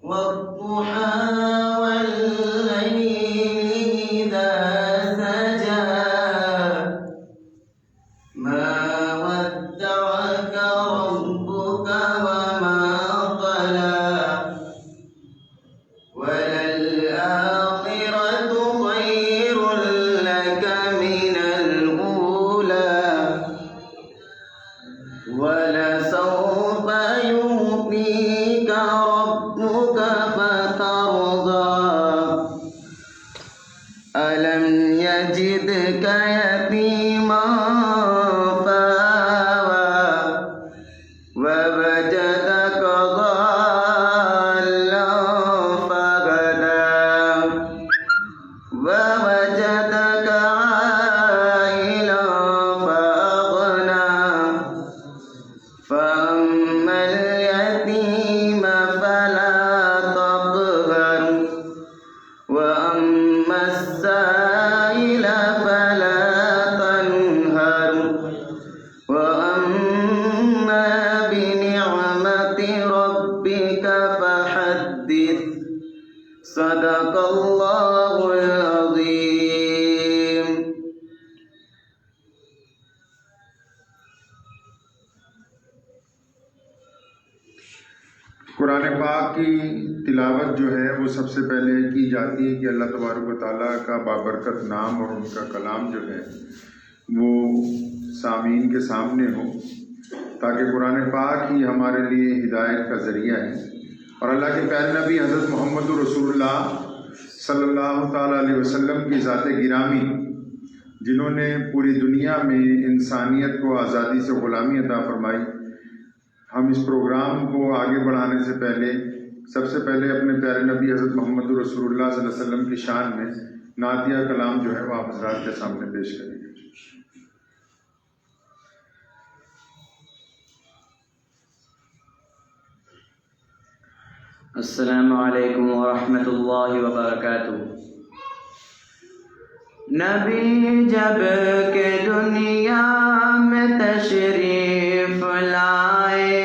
والضحى والليل إذا سجى ما ودعك ربك وما قلى وللآخرة خير لك من الأولى ولسوف يعطيك ربك فترضى ألم يجدك يتيما فآوى ووجدك ضالا فهدى ووجدك عائلا فأغنى فأما اليتيم فلا تقهر وأما السائل فلا تنهر وأما بنعمة ربك فحدث صدق الله العظيم. قرآن پاک کی تلاوت جو ہے وہ سب سے پہلے کی جاتی ہے کہ اللہ تبارک و تعالیٰ کا بابرکت نام اور ان کا کلام جو ہے وہ سامعین کے سامنے ہو، تاکہ قرآن پاک ہی ہمارے لیے ہدایت کا ذریعہ ہے، اور اللہ کے پیارے نبی حضرت محمد رسول اللہ صلی اللہ تعالیٰ علیہ وسلم کی ذات گرامی، جنہوں نے پوری دنیا میں انسانیت کو آزادی سے غلامی عطا فرمائی. ہم اس پروگرام کو آگے بڑھانے سے پہلے سب سے پہلے اپنے پیارے نبی حضرت محمد رسول اللہ صلی اللہ علیہ وسلم کی شان میں نعتیہ کلام جو ہے وہ آپ حضرات کے سامنے پیش کریں گے. السلام علیکم ورحمۃ اللہ وبرکاتہ. نبی جب کہ دنیا میں تشریف لائے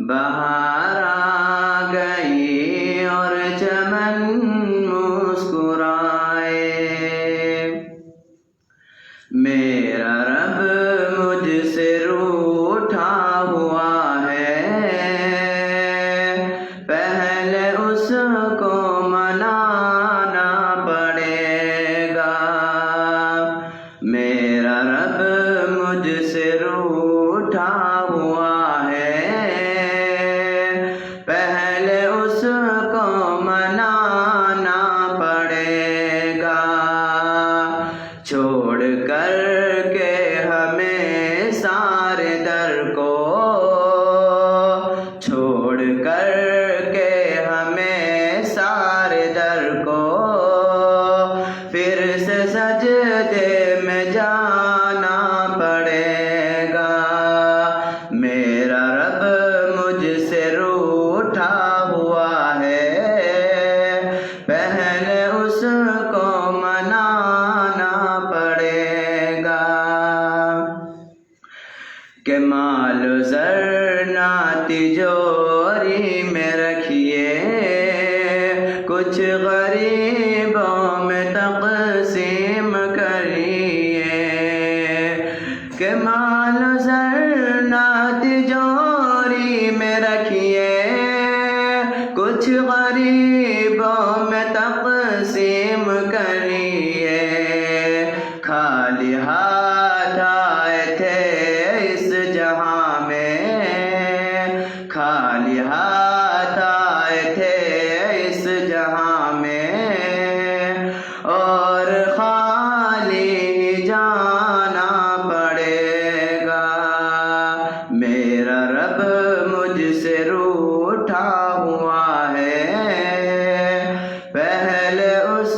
بہار آ گئی اور چمن مسکرائے. میرا رب مجھ سے روٹھا ہوا ہے، پہلے اس کو منانا پڑے گا. میرا رب مجھ سے روٹھا ہوا ہے، پہلے اس کو منانا پڑے گا. چھوڑ کر کے ہمیں سارے در کو، چھوڑ کر کے ہمیں سارے در کو، پھر سے سجدے میں جانا پڑے گا. میرا رب مجھ سے روٹھا ہوا ہے، پہلے اس کو منانا پڑے گا. کہ مال و زر نہ تجوری میں رکھیے، کچھ غریبوں میں تقسیم کریے. کہ مال و زر نہ تجوری میں رکھیے، کچھ غریبوں میں تقسیم کریے. خالی ہاتھ آئے تھے اس جہاں میں، خالی ہاتھ آئے تھے اس جہاں میں، اور خالی جانا پڑے گا. میرا رب مجھ سے روٹھا ہوا ہے، پہلے اس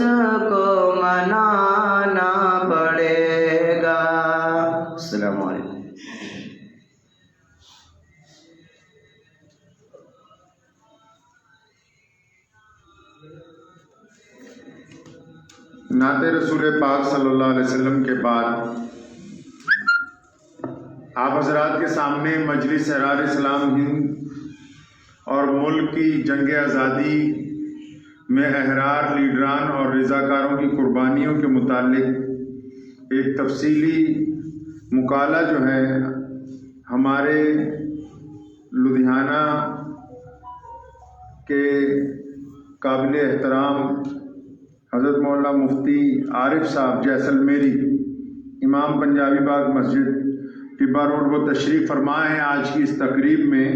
کو منانا پڑے گا. السلام علیکم. نعت رسول پاک صلی اللہ علیہ وسلم کے بعد آپ حضرات کے سامنے مجلس احرار اسلام ہند اور ملک کی جنگ آزادی میں احرار لیڈران اور رضاکاروں کی قربانیوں کے متعلق ایک تفصیلی مقالہ جو ہے ہمارے لدھیانہ کے قابل احترام حضرت مولانا مفتی عارف صاحب جیسلمیری امام پنجابی باغ مسجد ٹبا روڈ وہ تشریف فرما ہیں آج کی اس تقریب میں،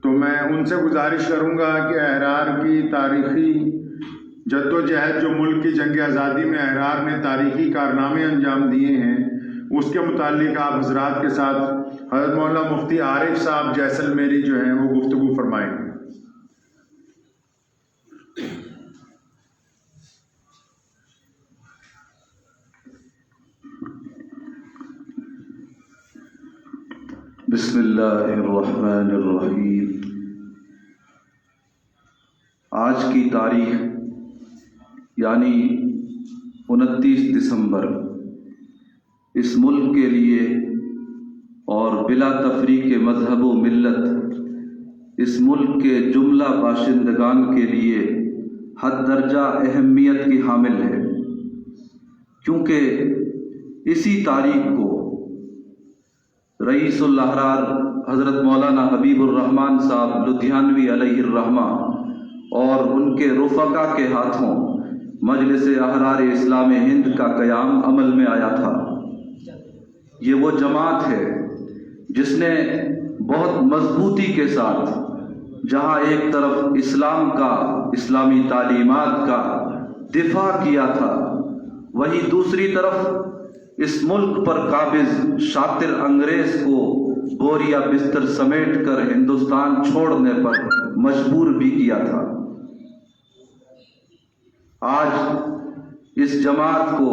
تو میں ان سے گزارش کروں گا کہ احرار کی تاریخی جدوجہد جو ملک کی جنگ آزادی میں احرار نے تاریخی کارنامے انجام دیے ہیں اس کے متعلق آپ حضرات کے ساتھ حضرت مولانا مفتی عارف صاحب جیسلمیری جو ہیں وہ گفتگو فرمائیں گے۔ بسم اللہ الرحمن الرحیم۔ آج کی تاریخ یعنی 29 دسمبر اس ملک کے لیے اور بلا تفریق مذہب و ملت اس ملک کے جملہ باشندگان کے لیے حد درجہ اہمیت کی حامل ہے، کیونکہ اسی تاریخ کو رئیس الاحرار حضرت مولانا حبیب الرحمن صاحب لدھیانوی علیہ الرحمہ اور ان کے رفقا کے ہاتھوں مجلس احرار اسلام ہند کا قیام عمل میں آیا تھا۔ یہ وہ جماعت ہے جس نے بہت مضبوطی کے ساتھ جہاں ایک طرف اسلام کا، اسلامی تعلیمات کا دفاع کیا تھا، وہیں دوسری طرف اس ملک پر قابض شاطر انگریز کو بوریا بستر سمیٹ کر ہندوستان چھوڑنے پر مجبور بھی کیا تھا۔ آج اس جماعت کو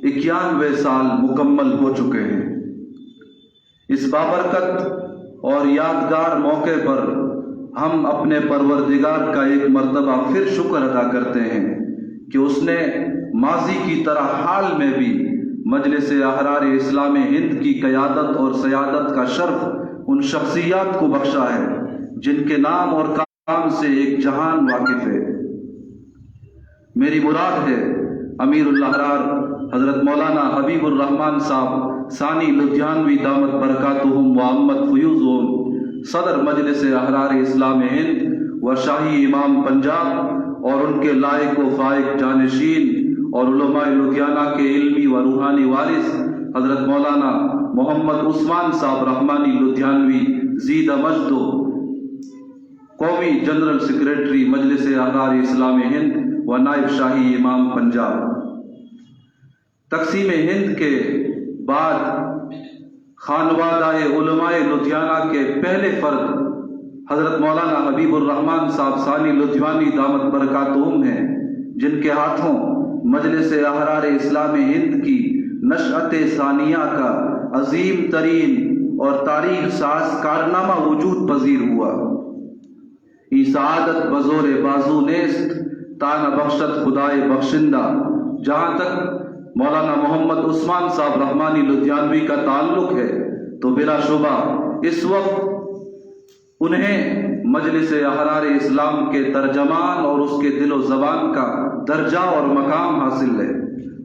91 سال مکمل ہو چکے ہیں۔ اس بابرکت اور یادگار موقع پر ہم اپنے پروردگار کا ایک مرتبہ پھر شکر ادا کرتے ہیں کہ اس نے ماضی کی طرح حال میں بھی مجلس احرار اسلام ہند کی قیادت اور سیادت کا شرف ان شخصیات کو بخشا ہے جن کے نام اور کام سے ایک جہان واقف ہے۔ میری مراد ہے امیر الاحرار حضرت مولانا حبیب الرحمن صاحب ثانی لدھیانوی دامت برکاتہم و امت فیوزہم صدر مجلس احرار اسلام ہند و شاہی امام پنجاب اور ان کے لائق و فائق جانشین اور علماء لدھیانہ کے علمی و روحانی وارث حضرت مولانا محمد عثمان صاحب رحمانی لدھیانوی زیدہ مجد قومی جنرل سیکریٹری مجلس احرار اسلام ہند و نائب شاہی امام پنجاب۔ تقسیم ہند کے بعد خانوادہ علماء لدھیانہ کے پہلے فرد حضرت مولانا حبیب الرحمن صاحب ثانی لدھیانوی دامت برکاتہم ہیں، جن کے ہاتھوں مجلس احرار اسلام ہند کی نشأت ثانیہ کا عظیم ترین اور تاریخ ساز کارنامہ وجود پذیر ہوا۔ ای سعادت بزور بازو نیست تانا بخشت خدائے بخشندہ۔ جہاں تک مولانا محمد عثمان صاحب رحمانی لدھیانوی کا تعلق ہے تو بلا شبہ اس وقت انہیں مجلس احرار اسلام کے ترجمان اور اس کے دل و زبان کا درجہ اور مقام حاصل ہے۔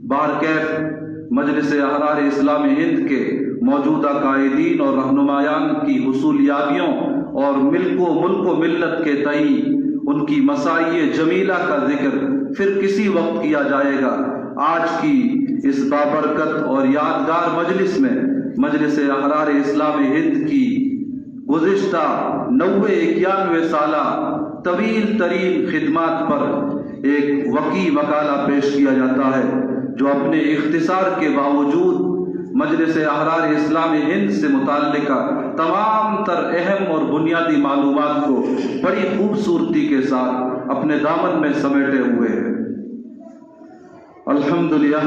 بہرکیف مجلس احرار اسلام ہند کے موجودہ قائدین اور رہنمایان کی حصولیابیوں اور ملک و ملت کے تئیں ان کی مساعی جمیلہ کا ذکر پھر کسی وقت کیا جائے گا۔ آج کی اس بابرکت اور یادگار مجلس میں مجلس احرار اسلام ہند کی گزشتہ 91 سالہ طویل ترین خدمات پر ایک وقی مقالہ پیش کیا جاتا ہے جو اپنے اختصار کے باوجود مجلس احرار اسلام ہند سے متعلقہ تمام تر اہم اور بنیادی معلومات کو بڑی خوبصورتی کے ساتھ اپنے دامن میں سمیٹے ہوئے ہے۔ الحمد للہ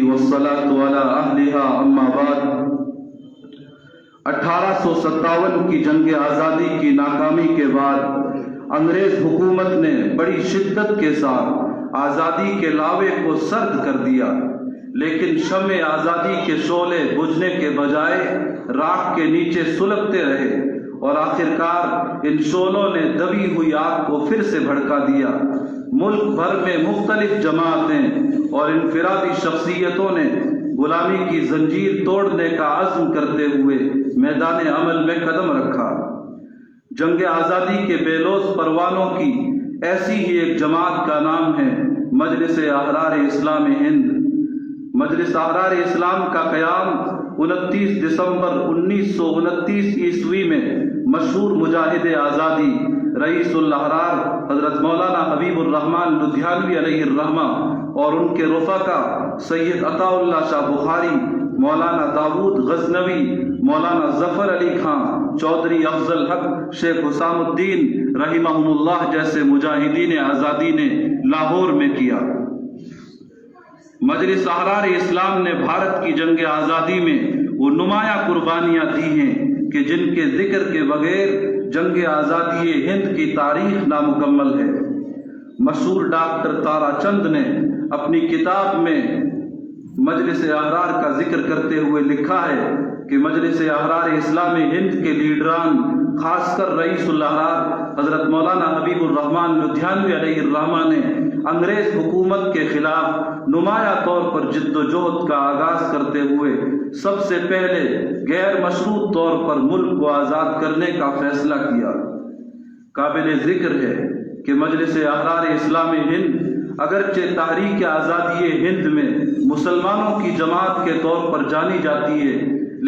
والصلاۃ علی اہلھا اما بعد۔ 1857 کی جنگ آزادی کی ناکامی کے بعد انگریز حکومت نے بڑی شدت کے ساتھ آزادی کے لاوے کو سرد کر دیا، لیکن شمع آزادی کے شعلے بجھنے کے بجائے راکھ کے نیچے سلگتے رہے اور آخرکار ان شعلوں نے دبی ہوئی آگ کو پھر سے بھڑکا دیا۔ ملک بھر میں مختلف جماعتیں اور انفرادی شخصیتوں نے غلامی کی زنجیر توڑنے کا عزم کرتے ہوئے میدان عمل میں قدم رکھا۔ جنگ آزادی کے بے لوث پروانوں کی ایسی ہی ایک جماعت کا نام ہے مجلس احرار اسلام ہند۔ مجلس احرار اسلام کا قیام 29 دسمبر 1929 عیسوی میں مشہور مجاہد آزادی رئیس الاحرار حضرت مولانا حبیب الرحمن لدھیانوی علیہ الرحمہ اور ان کے رفقا سید عطا اللہ شاہ بخاری، مولانا داود غزنوی، مولانا ظفر علی خان، چودھری افضل حق، شیخ حسام الدین رحمہم اللہ جیسے مجاہدین آزادی نے لاہور میں کیا۔ مجلس احرار اسلام نے بھارت کی جنگ آزادی میں وہ نمایاں قربانیاں دی ہیں کہ جن کے ذکر کے بغیر جنگ آزادی ہند کی تاریخ نامکمل ہے۔ مشہور ڈاکٹر تارا چند نے اپنی کتاب میں مجلس احرار کا ذکر کرتے ہوئے لکھا ہے کہ مجلس احرار اسلام ہند کے لیڈران، خاص کر رئیس الاحرار حضرت مولانا حبیب الرحمن لدھیانوی علیہ الرحمہ نے انگریز حکومت کے خلاف نمایاں طور پر جد و جہد کا آغاز کرتے ہوئے سب سے پہلے غیر مشروط طور پر ملک کو آزاد کرنے کا فیصلہ کیا۔ قابل ذکر ہے کہ مجلس احرار اسلام ہند اگرچہ تحریک آزادی ہند میں مسلمانوں کی جماعت کے طور پر جانی جاتی ہے،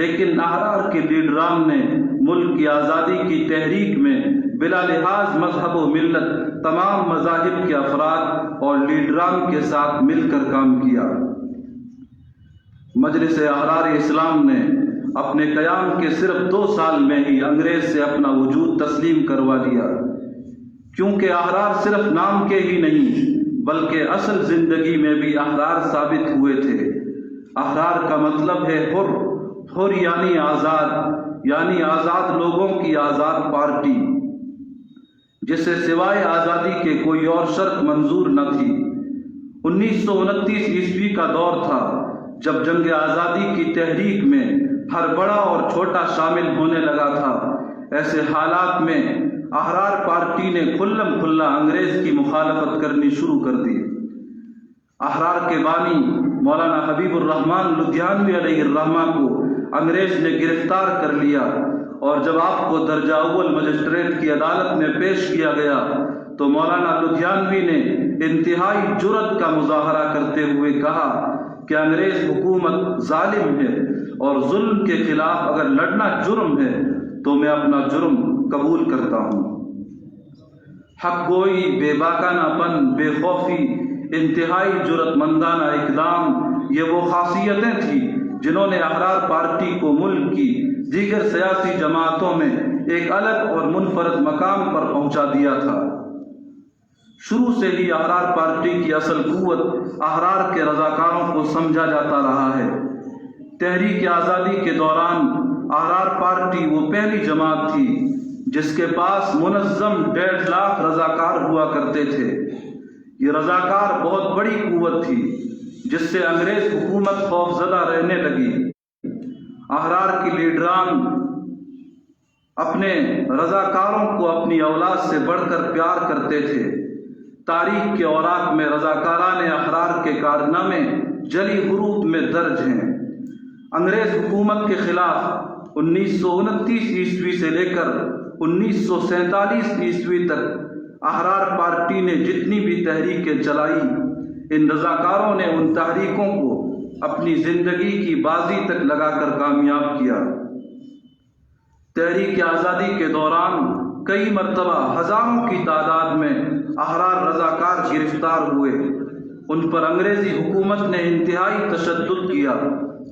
لیکن احرار کے لیڈران نے ملک کی آزادی کی تحریک میں بلا لحاظ مذہب و ملت تمام مذاہب کے افراد اور لیڈران کے ساتھ مل کر کام کیا۔ مجلس احرار اسلام نے اپنے قیام کے صرف 2 سال میں ہی انگریز سے اپنا وجود تسلیم کروا لیا، کیونکہ احرار صرف نام کے ہی نہیں بلکہ اصل زندگی میں بھی احرار ثابت ہوئے تھے۔ احرار کا مطلب ہے حر یعنی آزاد لوگوں کی آزاد پارٹی، جسے سوائے آزادی کے کوئی اور شرط منظور نہ تھی۔ 1929 عیسوی کا دور تھا جب جنگ آزادی کی تحریک میں ہر بڑا اور چھوٹا شامل ہونے لگا تھا۔ ایسے حالات میں احرار پارٹی نے کھلم کھلا انگریز کی مخالفت کرنی شروع کر دی۔ احرار کے بانی مولانا حبیب الرحمن لدھیانوی علیہ الرحمہ کو انگریز نے گرفتار کر لیا، اور جب آپ کو درجہ اول مجسٹریٹ کی عدالت میں پیش کیا گیا تو مولانا لدھیانوی نے انتہائی جرأت کا مظاہرہ کرتے ہوئے کہا کہ انگریز حکومت ظالم ہے اور ظلم کے خلاف اگر لڑنا جرم ہے تو میں اپنا جرم قبول کرتا ہوں۔ حق گوئی، بے باکانہ پن، بے خوفی، انتہائی جرأت مندانہ اقدام، یہ وہ خاصیتیں تھیں جنہوں نے احرار پارٹی کو ملک کی دیگر سیاسی جماعتوں میں ایک الگ اور منفرد مقام پر پہنچا دیا تھا۔ شروع سے ہی احرار پارٹی کی اصل قوت احرار کے رضاکاروں کو سمجھا جاتا رہا ہے۔ تحریک آزادی کے دوران احرار پارٹی وہ پہلی جماعت تھی جس کے پاس منظم 1.5 لاکھ رضاکار ہوا کرتے تھے۔ یہ رضاکار بہت بڑی قوت تھی جس سے انگریز حکومت خوفزدہ رہنے لگی۔ احرار کی لیڈران اپنے رضاکاروں کو اپنی اولاد سے بڑھ کر پیار کرتے تھے۔ تاریخ کے اوراق میں رضاکاران احرار کے کارنامے جلی حروف میں درج ہیں۔ انگریز حکومت کے خلاف 1929 عیسوی سے لے کر 1947 عیسوی تک احرار پارٹی نے جتنی بھی تحریکیں چلائی، ان رضاکاروں نے ان تحریکوں کو اپنی زندگی کی بازی تک لگا کر کامیاب کیا۔ تحریک آزادی کے دوران کئی مرتبہ ہزاروں کی تعداد میں احرار رضاکار گرفتار ہوئے۔ ان پر انگریزی حکومت نے انتہائی تشدد کیا۔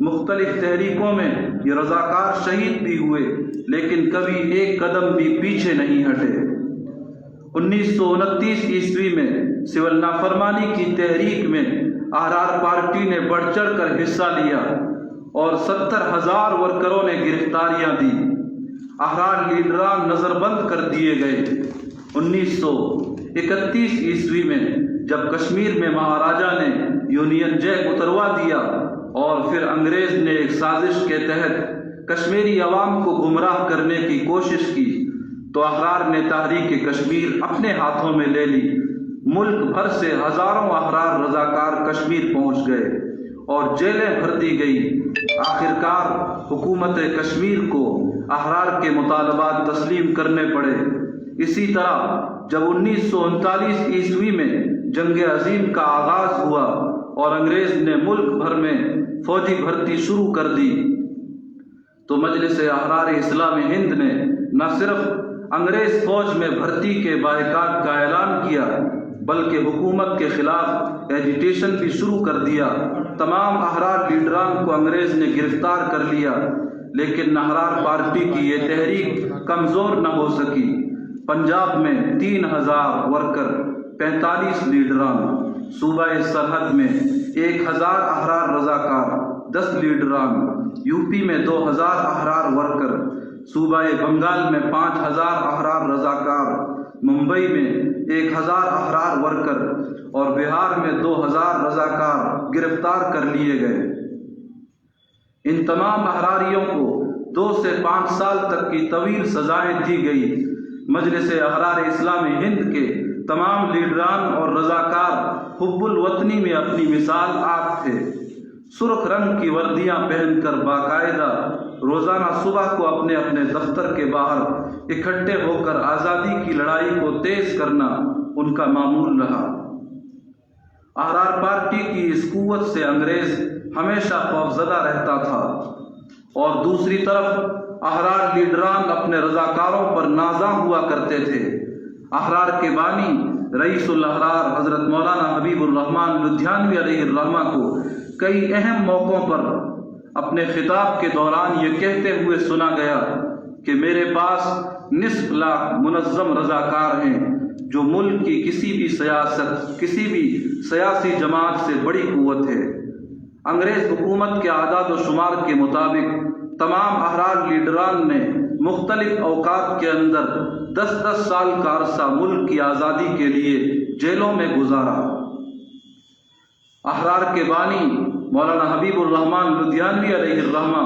مختلف تحریکوں میں یہ رضاکار شہید بھی ہوئے، لیکن کبھی ایک قدم بھی پیچھے نہیں ہٹے۔ 1929 عیسوی میں سول نافرمانی کی تحریک میں احرار پارٹی نے بڑھ چڑھ کر حصہ لیا اور 70,000 ورکروں نے گرفتاریاں دی۔ احرار لیڈران نظر بند کر دیے گئے۔ 1931 عیسوی میں جب کشمیر میں مہاراجا نے یونین جیک اتروا دیا اور پھر انگریز نے ایک سازش کے تحت کشمیری عوام کو گمراہ کرنے کی کوشش کی تو احرار نے تحریک کشمیر اپنے ہاتھوں میں لے لی۔ ملک بھر سے ہزاروں احرار رضاکار کشمیر پہنچ گئے اور جیلیں بھر دی گئی۔ آخرکار حکومت کشمیر کو احرار کے مطالبات تسلیم کرنے پڑے۔ اسی طرح جب 1939 عیسوی میں جنگ عظیم کا آغاز ہوا اور انگریز نے ملک بھر میں فوجی بھرتی شروع کر دی تو مجلس احرار اسلام ہند نے نہ صرف انگریز فوج میں بھرتی کے بائیکاٹ کا اعلان کیا بلکہ حکومت کے خلاف ایجیٹیشن بھی شروع کر دیا۔ تمام احرار لیڈران کو انگریز نے گرفتار کر لیا، لیکن احرار پارٹی کی یہ تحریک کمزور نہ ہو سکی۔ پنجاب میں 3000 ورکر، 45 لیڈران، صوبہ سرحد میں 1000 احرار رضاکار، 10 لیڈران، یو پی میں 2000 احرار ورکر، صوبہ بنگال میں 5000 احرار رضاکار، ممبئی میں 1000 احرار ورکر اور بہار میں 2000 رضاکار گرفتار کر لیے گئے۔ ان تمام احراریوں کو 2 سے 5 سال تک کی طویل سزائیں دی گئی۔ مجلس احرار اسلام ہند کے تمام لیڈران اور رضاکار حب الوطنی میں اپنی مثال آپ تھے۔ سرخ رنگ کی وردیاں پہن کر باقاعدہ روزانہ صبح کو اپنے اپنے دفتر کے باہر اکٹھے ہو کر آزادی کی لڑائی کو تیز کرنا ان کا معمول رہا۔ احرار پارٹی کی اس قوت سے انگریز ہمیشہ خوفزدہ رہتا تھا اور دوسری طرف احرار لیڈران اپنے رضاکاروں پر نازاں ہوا کرتے تھے۔ احرار کے بانی رئیس الاحرار حضرت مولانا حبیب الرحمن لدھیانوی علیہ الرحمہ کو کئی اہم موقعوں پر اپنے خطاب کے دوران یہ کہتے ہوئے سنا گیا کہ میرے پاس 1.5 لاکھ منظم رضاکار ہیں جو ملک کی کسی بھی سیاسی جماعت سے بڑی قوت ہے۔ انگریز حکومت کے اعداد و شمار کے مطابق تمام احرار لیڈران نے مختلف اوقات کے اندر 10 سال کا عرصہ ملک کی آزادی کے لیے جیلوں میں گزارا۔ احرار کے بانی مولانا حبیب الرحمن لدھیانوی علیہ الرحمہ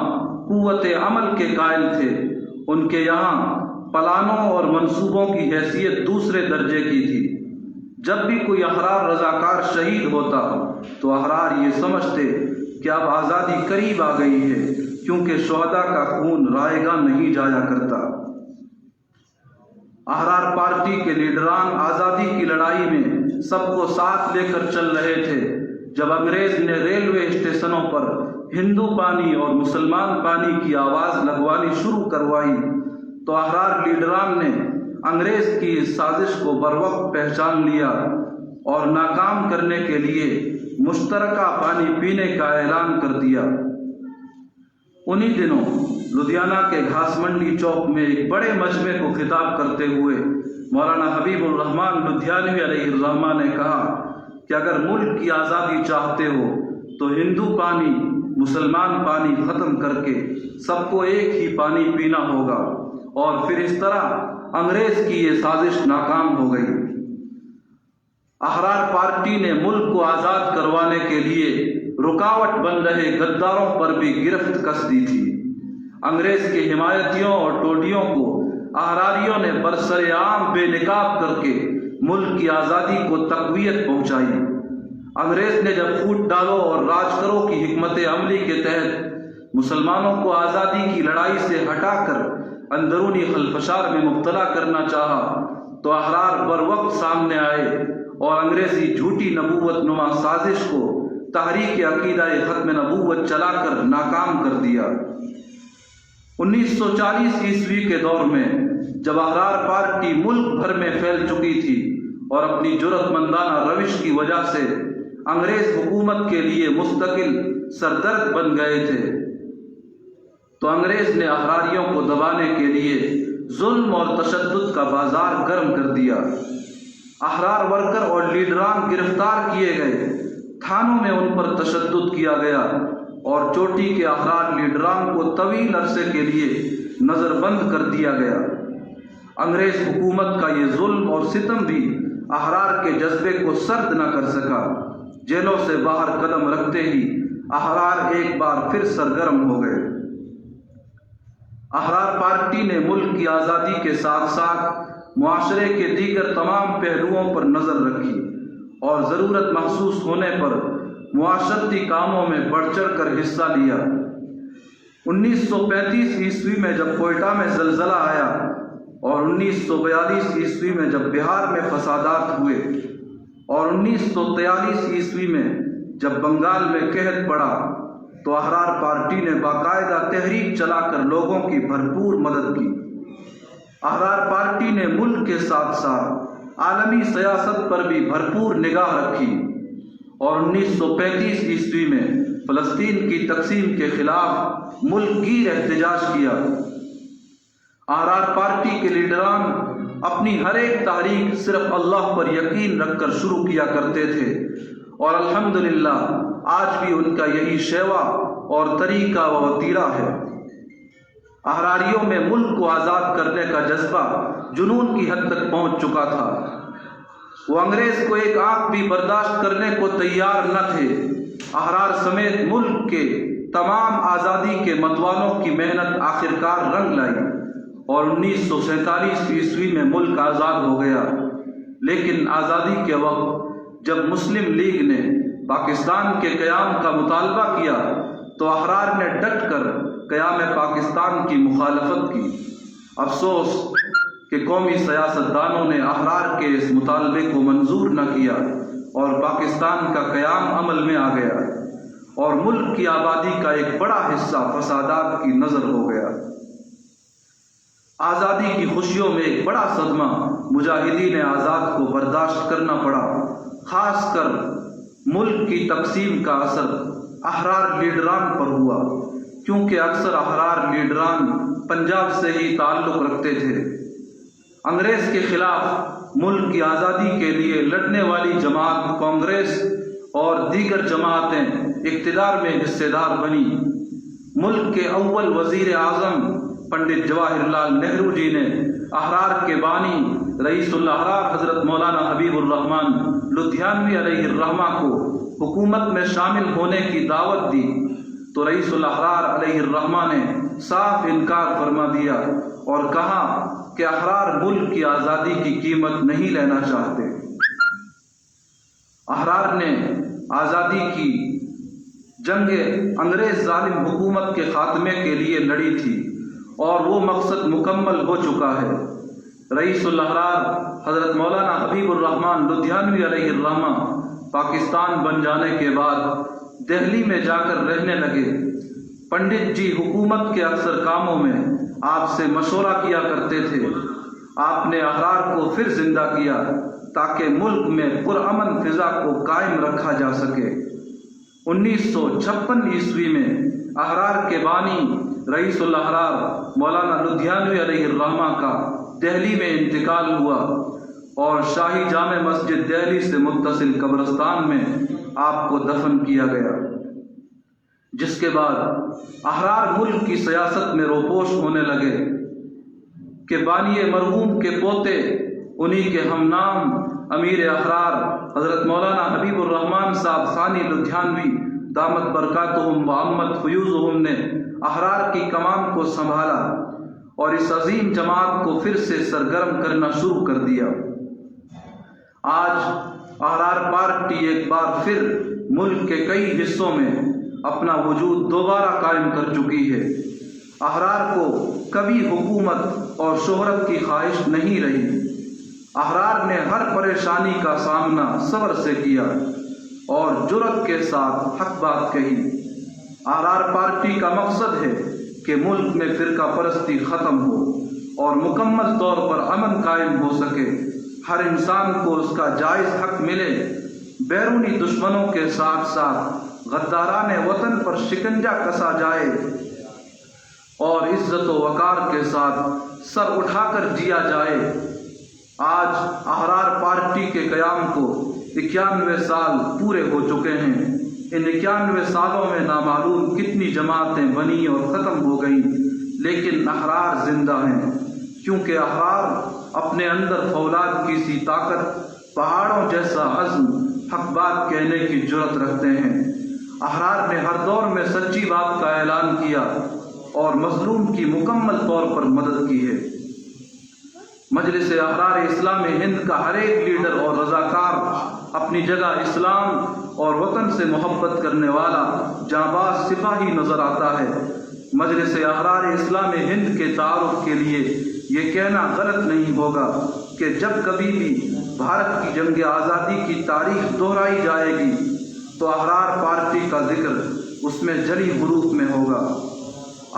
قوت عمل کے قائل تھے۔ ان کے یہاں پلانوں اور منصوبوں کی حیثیت دوسرے درجے کی تھی۔ جب بھی کوئی احرار رضاکار شہید ہوتا تو احرار یہ سمجھتے کہ اب آزادی قریب آ گئی ہے، کیونکہ شہداء کا خون رائے گاہ نہیں جایا کرتا۔ احرار پارٹی کے لیڈران آزادی کی لڑائی میں سب کو ساتھ لے کر چل رہے تھے۔ جب انگریز نے ریلوے اسٹیشنوں پر ہندو پانی اور مسلمان پانی کی آواز لگوانی شروع کروائی تو احرار لیڈران نے انگریز کی اس سازش کو بروقت پہچان لیا اور ناکام کرنے کے لیے مشترکہ پانی پینے کا اعلان کر دیا۔ انہی دنوں لدھیانہ کے گھاس منڈی چوک میں ایک بڑے مجمع کو خطاب کرتے ہوئے مولانا حبیب الرحمن لدھیانوی علیہ الرحمہ نے کہا کہ اگر ملک کی آزادی چاہتے ہو تو ہندو پانی مسلمان پانی ختم کر کے سب کو ایک ہی پانی پینا ہوگا، اور پھر اس طرح انگریز کی یہ سازش ناکام ہو گئی۔ احرار پارٹی نے ملک کو آزاد کروانے کے لیے رکاوٹ بن رہے غداروں پر بھی گرفت کس دی تھی۔ انگریز کے حمایتیوں اور ٹوٹیوں کو احراریوں نے برسر عام بے نقاب کر کے ملک کی آزادی کو تقویت پہنچائی۔ انگریز نے جب فوٹ ڈالو اور راج کرو کی حکمت عملی کے تحت مسلمانوں کو آزادی کی لڑائی سے ہٹا کر اندرونی خلفشار میں مبتلا کرنا چاہا تو احرار بر وقت سامنے آئے اور انگریزی جھوٹی نبوت نما سازش کو تحریک عقیدہ ختم نبوت چلا کر ناکام کر دیا۔ 1940 عیسوی کے دور میں جب احرار پارٹی ملک بھر میں پھیل چکی تھی اور اپنی جرأت مندانہ روش کی وجہ سے انگریز حکومت کے لیے مستقل سردرد بن گئے تھے، تو انگریز نے احراریوں کو دبانے کے لیے ظلم اور تشدد کا بازار گرم کر دیا۔ احرار ورکر اور لیڈران گرفتار کیے گئے، تھانوں میں ان پر تشدد کیا گیا اور چوٹی کے احرار لیڈران کو طویل عرصے کے لیے نظر بند کر دیا گیا۔ انگریز حکومت کا یہ ظلم اور ستم بھی احرار کے جذبے کو سرد نہ کر سکا۔ جیلوں سے باہر قدم رکھتے ہی احرار ایک بار پھر سرگرم ہو گئے۔ احرار پارٹی نے ملک کی آزادی کے ساتھ ساتھ معاشرے کے دیگر تمام پہلوؤں پر نظر رکھی اور ضرورت محسوس ہونے پر معاشرتی کاموں میں بڑھ چڑھ کر حصہ لیا۔ 1935 عیسوی میں جب کوئٹہ میں زلزلہ آیا اور 1942 عیسوی میں جب بہار میں فسادات ہوئے اور 1943 عیسوی میں جب بنگال میں قحط پڑا تو احرار پارٹی نے باقاعدہ تحریک چلا کر لوگوں کی بھرپور مدد کی۔ احرار پارٹی نے ملک کے ساتھ ساتھ عالمی سیاست پر بھی بھرپور نگاہ رکھی اور 1935 عیسوی میں فلسطین کی تقسیم کے خلاف ملک گیر احتجاج کیا۔ احرار پارٹی کے لیڈران اپنی ہر ایک تحریک صرف اللہ پر یقین رکھ کر شروع کیا کرتے تھے اور الحمدللہ آج بھی ان کا یہی شیوا اور طریقہ و وتیرہ ہے۔ احراریوں میں ملک کو آزاد کرنے کا جذبہ جنون کی حد تک پہنچ چکا تھا۔ وہ انگریز کو ایک آنکھ بھی برداشت کرنے کو تیار نہ تھے۔ احرار سمیت ملک کے تمام آزادی کے متوالوں کی محنت آخرکار رنگ لائی اور 1947 عیسوی میں ملک آزاد ہو گیا۔ لیکن آزادی کے وقت جب مسلم لیگ نے پاکستان کے قیام کا مطالبہ کیا تو احرار نے ڈٹ کر قیام پاکستان کی مخالفت کی۔ افسوس کہ قومی سیاست دانوں نے احرار کے اس مطالبے کو منظور نہ کیا اور پاکستان کا قیام عمل میں آ گیا اور ملک کی آبادی کا ایک بڑا حصہ فسادات کی نظر ہو گیا۔ آزادی کی خوشیوں میں ایک بڑا صدمہ مجاہدین آزاد کو برداشت کرنا پڑا، خاص کر ملک کی تقسیم کا اثر احرار لیڈران پر ہوا، کیونکہ اکثر احرار لیڈران پنجاب سے ہی تعلق رکھتے تھے۔ انگریز کے خلاف ملک کی آزادی کے لیے لڑنے والی جماعت کانگریس اور دیگر جماعتیں اقتدار میں حصے دار بنی۔ ملک کے اول وزیر اعظم پنڈت جواہر لال نہرو جی نے احرار کے بانی رئیس الاحرار حضرت مولانا حبیب الرحمن لدھیانوی علیہ الرحمہ کو حکومت میں شامل ہونے کی دعوت دی تو رئیس الاحرار علیہ الرحمہ نے صاف انکار فرما دیا اور کہا کہ احرار ملک کی آزادی کی قیمت نہیں لینا چاہتے۔ احرار نے آزادی کی جنگ انگریز ظالم حکومت کے خاتمے کے لیے لڑی تھی اور وہ مقصد مکمل ہو چکا ہے۔ رئیس الاحرار حضرت مولانا حبیب الرحمن لدھیانوی علیہ الرحمہ پاکستان بن جانے کے بعد دہلی میں جا کر رہنے لگے۔ پنڈت جی حکومت کے اکثر کاموں میں آپ سے مشورہ کیا کرتے تھے۔ آپ نے احرار کو پھر زندہ کیا تاکہ ملک میں پرامن فضا کو قائم رکھا جا سکے۔ 1956 عیسوی میں احرار کے بانی رئیس الاحرار مولانا لدھیانوی علیہ الرحمہ کا دہلی میں انتقال ہوا اور شاہی جامع مسجد دہلی سے متصل قبرستان میں آپ کو دفن کیا گیا، جس کے بعد احرار ملک کی سیاست میں روپوش ہونے لگے کہ بانی مرحوم کے پوتے انہی کے ہم نام امیر احرار حضرت مولانا حبیب الرحمن صاحب ثانی لدھیانوی دامت برکاتہم و عمت فیوزہم نے احرار کی کمان کو سنبھالا اور اس عظیم جماعت کو پھر سے سرگرم کرنا شروع کر دیا۔ آج احرار پارٹی ایک بار پھر ملک کے کئی حصوں میں اپنا وجود دوبارہ قائم کر چکی ہے۔ احرار کو کبھی حکومت اور شہرت کی خواہش نہیں رہی۔ احرار نے ہر پریشانی کا سامنا صبر سے کیا اور جرأت کے ساتھ حق بات کہی۔ احرار پارٹی کا مقصد ہے کہ ملک میں فرقہ پرستی ختم ہو اور مکمل طور پر امن قائم ہو سکے، ہر انسان کو اس کا جائز حق ملے، بیرونی دشمنوں کے ساتھ ساتھ غداران وطن پر شکنجہ کسا جائے اور عزت و وقار کے ساتھ سر اٹھا کر جیا جائے۔ آج احرار پارٹی کے قیام کو 91 سال پورے ہو چکے ہیں۔ ان 91 سالوں میں نامعلوم کتنی جماعتیں بنی اور ختم ہو گئیں، لیکن احرار زندہ ہیں، کیونکہ احرار اپنے اندر فولاد کی سی طاقت، پہاڑوں جیسا عزم، حق بات کہنے کی جرأت رکھتے ہیں۔ احرار نے ہر دور میں سچی بات کا اعلان کیا اور مظلوم کی مکمل طور پر مدد کی ہے۔ مجلس احرار اسلام ہند کا ہر ایک لیڈر اور رضاکار اپنی جگہ اسلام اور وطن سے محبت کرنے والا جانباز سپاہی نظر آتا ہے۔ مجلس احرار اسلام ہند کے تعارف کے لیے یہ کہنا غلط نہیں ہوگا کہ جب کبھی بھی بھارت کی جنگ آزادی کی تاریخ دہرائی جائے گی تو احرار پارٹی کا ذکر اس میں جلی حروف میں ہوگا۔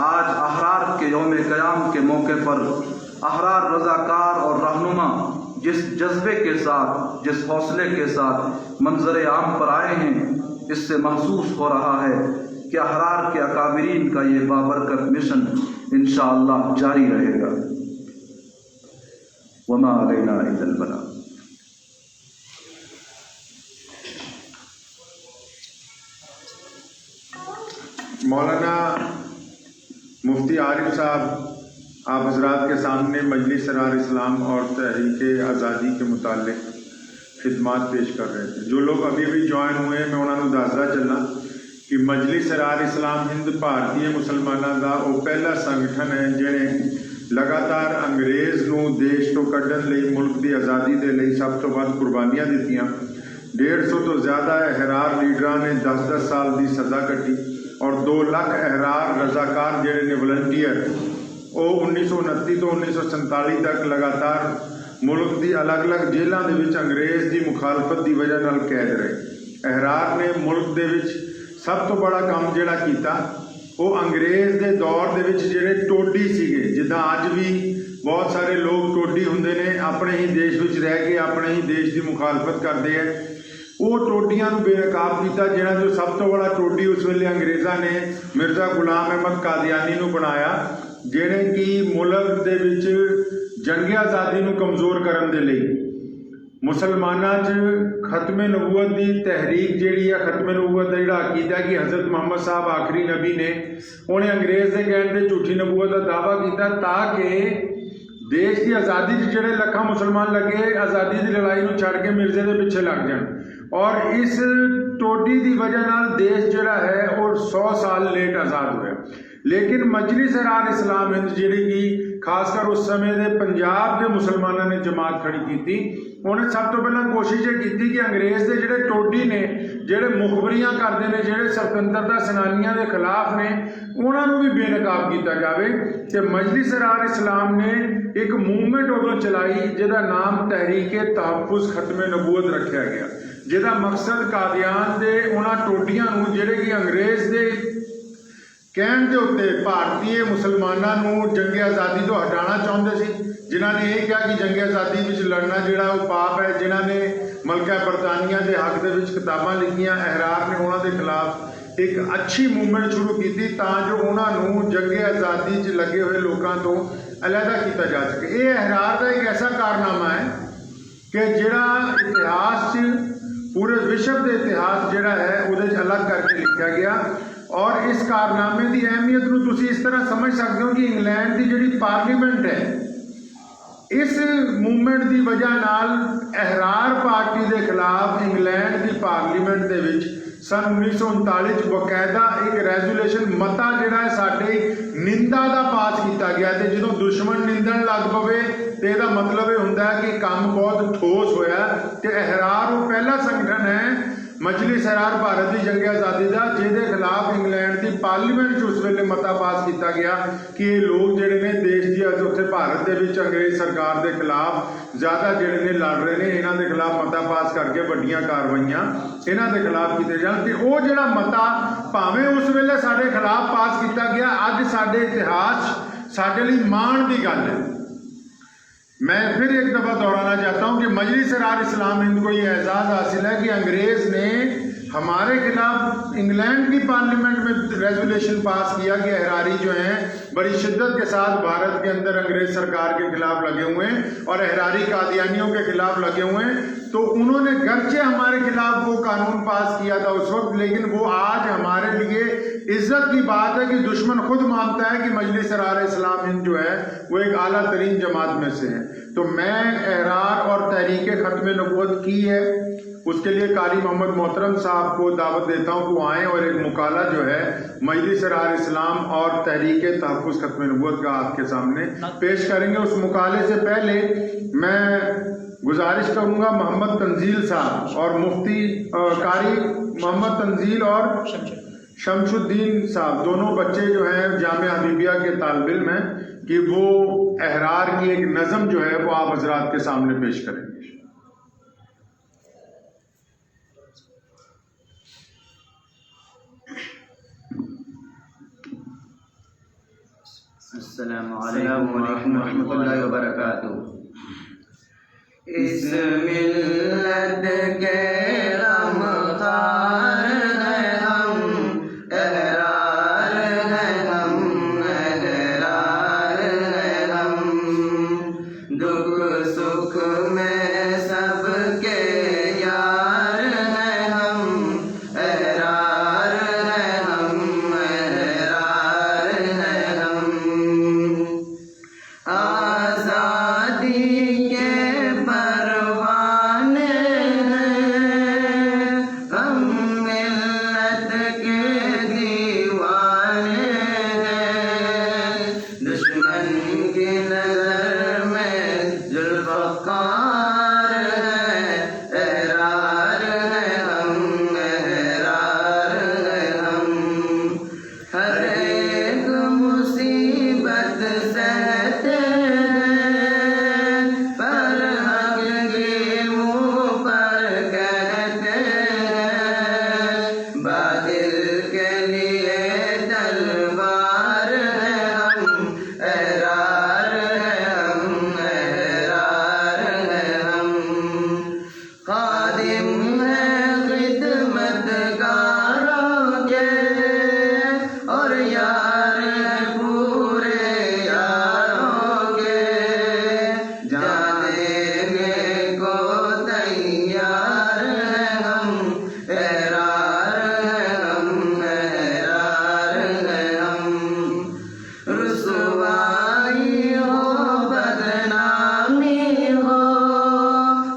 آج احرار کے یوم قیام کے موقع پر احرار رضاکار اور رہنما جس جذبے کے ساتھ، جس حوصلے کے ساتھ منظر عام پر آئے ہیں، اس سے محسوس ہو رہا ہے کہ احرار کے اکابرین کا یہ بابرکت مشن انشاءاللہ جاری رہے گا۔ وما علینا الا البلاغ۔ مولانا مفتی عارف صاحب آپ حضرات کے سامنے مجلس احرار اسلام اور تحریک آزادی کے متعلق خدمات پیش کر رہے تھے۔ جو لوگ ابھی بھی جوائن ہوئے میں انہوں نے دسدا چلنا کہ مجلس احرار اسلام ہند بھارتی مسلمانوں کا وہ پہلا سنگٹھن ہے جنہیں لگاتار انگریز نو دیش تو کڈن لئی، ملک کی آزادی دے لئی سب تو ود قربانیاں دتیاں۔ 150 تو زیادہ احرار لیڈراں نے 10-10 سال کی سزا کٹی اور 2 لاکھ احرار رضاکار جڑے نے والنٹیئر وہ 1929 تو 1947 تک لگاتار ملک دی الگ الگ جیلوں دے وچ انگریز دی مخالفت دی وجہ نال قید رہے۔ احرار نے ملک دے وچ سب تو بڑا کام جڑا کیتا وہ انگریز دے دور دے وچ جڑے ٹوڈی سیگے، جداں اج بھی بہت سارے لوگ ٹوڈی ہوندے نے، اپنے ہی دیش وچ رہ کے اپنے ہی دیش دی مخالفت کرتے ہیں، وہ ٹوڈیاں نو بے نقاب کیتا، جنہاں جو سب تو بڑا ٹوڈی اس ویلے انگریزاں نے مرزا غلام احمد قادیانی نو بنایا، جہے کہ ملک دے وچ جنگ آزادی نو کمزور کرن دے لئی مسلماناں ختم نبوت دی تحریک جیڑی ہے، ختم نبوت دا جڑا عقیدہ کہ حضرت محمد صاحب آخری نبی نے، انہیں انگریز دے کہن تے جھوٹی نبوت دا دعویٰ کیتا تاکہ دیش کی آزادی جڑے لکھاں مسلمان لگے آزادی دی لڑائی نو چھڑ کے مرزے دے پیچھے لگ جان، اور اس ٹوڈی دی وجہ نال دیش جڑا ہے اور 100 سال لیٹ آزاد ہوا۔ لیکن مجلس احرار اسلام ہند جیڑی کی خاص کر اس سمے دے پنجاب کے مسلمانوں نے جماعت کھڑی کی تھی، انہیں سب تو پہلے کوشش یہ کی کہ انگریز دے جڑے ٹوڈی نے، جڑے مخبریاں کرتے ہیں، جڑے سوتنترتا سنانیاں دے خلاف نے، انہوں نے بھی بے نقاب کیتا جاوے۔ کہ مجلس احرار اسلام نے ایک موومنٹ ادو چلائی جہاں نام تحریک تحفظ ختم نبوت رکھا گیا، جہاں مقصد قادیان دے انہاں ٹوڈیاں نو جڑے کہ انگریز دے کہن دے اتنے بھارتی مسلمانوں نو جنگ آزادی تو ہٹانا چاہتے سی، جنہوں نے یہ کہا کہ جنگ آزادی وچ لڑنا جڑا وہ پاپ ہے، جنہوں نے ملکہ برطانیہ دے حق دے وچ کتاباں لکھیاں، احرار نے انہوں دے خلاف ایک اچھی موومنٹ شروع کی تھی تاں جو انہوں نے جنگ آزادی چ لگے ہوئے لوگوں تو علیحدہ کیتا جا سکے۔ یہ احرار کا ایک ایسا کارنامہ ہے کہ جڑا اتہاس پورے وشو دے اتہاس جڑا ہے وہ الگ کر کے لکھا گیا، اور اس کارنامے کی اہمیت نو تسی اس طرح سمجھ سکتے ہو کہ انگلینڈ کی جڑی پارلیمنٹ ہے اس موومنٹ کی وجہ نال احرار پارٹی کے خلاف انگلینڈ کی پارلیمنٹ دے وچ سن 1939 باقاعدہ ایک ریزولیشن متا جڑا ہے ساڈے نندا دا پاس کیتا گیا، تے جدوں دشمن نندن لگ پوے تے دا مطلب یہ ہوندا ہے کہ کام بہت ٹھوس ہویا، تے احرار وہ پہلا سنگٹھن ہے مجلس احرار بھارت کی جنگ آزادی کا جہدے خلاف انگلینڈ کی پارلیمنٹ اس ویلے متا پاس کیتا گیا کہ یہ لوگ جڑے نے دیش کی اتنے بھارت کے انگریز سرکار کے خلاف زیادہ جڑے نے لڑ رہے ہیں، یہاں کے خلاف متا پاس کر کے بڑیاں کاروائیاں یہاں کے خلاف کیتے جان، کہ وہ جڑا متا پاویں اس ویلے سارے خلاف پاس کیتا گیا، اج سارے اتہاس سارے لیے مان کی گل ہے۔ میں پھر ایک دفعہ دہرانا چاہتا ہوں کہ مجلس احرار اسلام ہند کو یہ اعزاز حاصل ہے کہ انگریز نے ہمارے خلاف انگلینڈ کی پارلیمنٹ میں ریزولیشن پاس کیا کہ احراری جو ہیں بڑی شدت کے ساتھ بھارت کے اندر انگریز سرکار کے خلاف لگے ہوئے ہیں اور احراری قادیانیوں کے خلاف لگے ہوئے ہیں، تو انہوں نے گرچہ ہمارے خلاف وہ قانون پاس کیا تھا اس وقت، لیکن وہ آج ہمارے لیے عزت کی بات ہے کہ دشمن خود مانتا ہے کہ مجلس احرار اسلام ہند جو ہے وہ ایک اعلیٰ ترین جماعت میں سے ہے۔ تو میں احرار اور تحریک ختم نبوت کی ہے، اس کے لیے قاری محمد محترم صاحب کو دعوت دیتا ہوں کہ وہ آئیں اور ایک مقالہ جو ہے مجلس سرار اسلام اور تحریک تحفظ ختم نبوت کا آپ کے سامنے پیش کریں گے۔ اس مقالے سے پہلے میں گزارش کروں گا محمد تنزیل صاحب اور مفتی قاری محمد تنزیل اور شمس الدین صاحب، دونوں بچے جو ہیں جامعہ حبیبیہ کے طالب علم ہیں، کہ وہ احرار کی ایک نظم جو ہے وہ آپ حضرات کے سامنے پیش کریں گے۔ السلام علیکم ورحمۃ اللہ وبرکاتہ۔ اس ملت کے غم خوار ہیں ہم، احرار ہیں ہم، احرار ہیں ہم، دکھ سکھ میں سب کے یار ہیں ہم، احرار ہیں ہم، احرار ہیں ہم، آزادی کے پروانے ہیں ہم، ملت کے دیوانے ہیں، دشمن کی نظر میں ذوالفقار ہیں، احرار ہیں ہم، احرار ہیں ہم، ہر ایک مصیبت سہتے ہیں، پر حق کی منہ پر کہتے ہیں، باطل کے لیے تلوار ہیں ہم، احرار ہیں ہم، احرار ہیں ہم، خادم ہیں خدمت گاروں کے اور یار ہیں پورے یاروں کے، جان دینے کو تیار ہیں ہم، احرار ہیں ہم، احرار ہیں ہم، رسوائی ہو بدنامی ہو